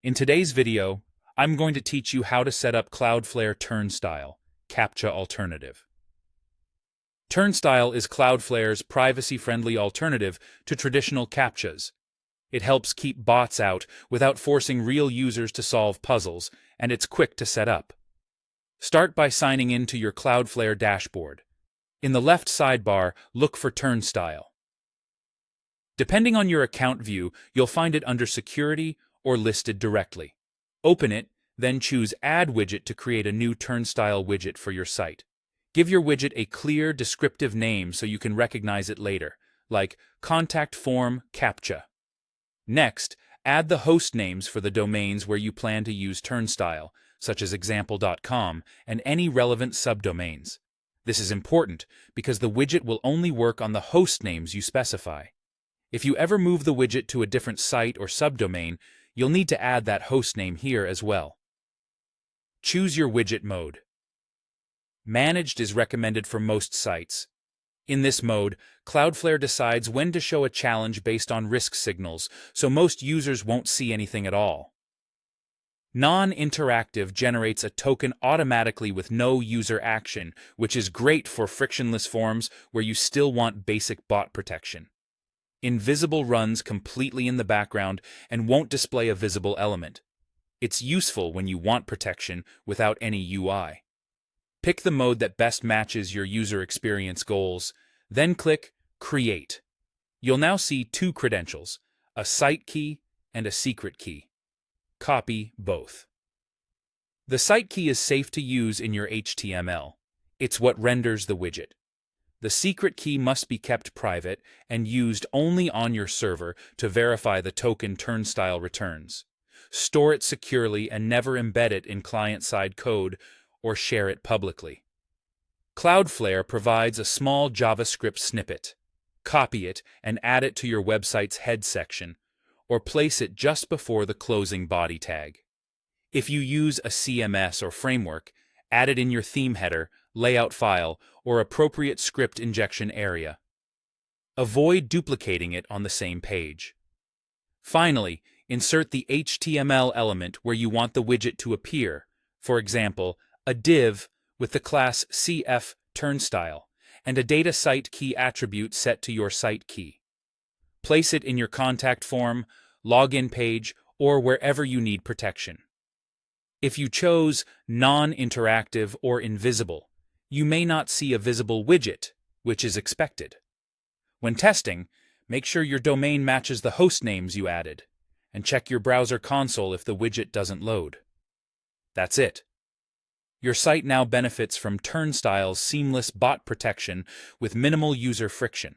In today's video, I'm going to teach you how to set up Cloudflare Turnstile, CAPTCHA alternative. Turnstile is Cloudflare's privacy-friendly alternative to traditional CAPTCHAs. It helps keep bots out without forcing real users to solve puzzles, and it's quick to set up. Start by signing in to your Cloudflare dashboard. In the left sidebar, look for Turnstile. Depending on your account view, you'll find it under Security or listed directly. Open it, then choose Add Widget to create a new Turnstile widget for your site. Give your widget a clear, descriptive name so you can recognize it later, like Contact Form CAPTCHA. Next, add the host names for the domains where you plan to use Turnstile, such as example.com, and any relevant subdomains. This is important because the widget will only work on the host names you specify. If you ever move the widget to a different site or subdomain, you'll need to add that host name here as well. Choose your widget mode. Managed is recommended for most sites. In this mode, Cloudflare decides when to show a challenge based on risk signals, so most users won't see anything at all. Non-interactive generates a token automatically with no user action, which is great for frictionless forms where you still want basic bot protection. Invisible runs completely in the background and won't display a visible element. It's useful when you want protection without any UI. Pick the mode that best matches your user experience goals, then click Create. You'll now see two credentials, a site key and a secret key. Copy both. The site key is safe to use in your HTML. It's what renders the widget. The secret key must be kept private and used only on your server to verify the token Turnstile returns. Store it securely and never embed it in client-side code or share it publicly. Cloudflare provides a small JavaScript snippet. Copy it and add it to your website's head section, or place it just before the closing body tag. If you use a CMS or framework, add it in your theme header, layout file, or appropriate script injection area. Avoid duplicating it on the same page. Finally, insert the HTML element where you want the widget to appear, for example, a div with the class CF Turnstile, and a data site key attribute set to your site key. Place it in your contact form, login page, or wherever you need protection. If you chose non-interactive or invisible, you may not see a visible widget, which is expected. When testing, make sure your domain matches the host names you added, and check your browser console if the widget doesn't load. That's it. Your site now benefits from Turnstile's seamless bot protection with minimal user friction.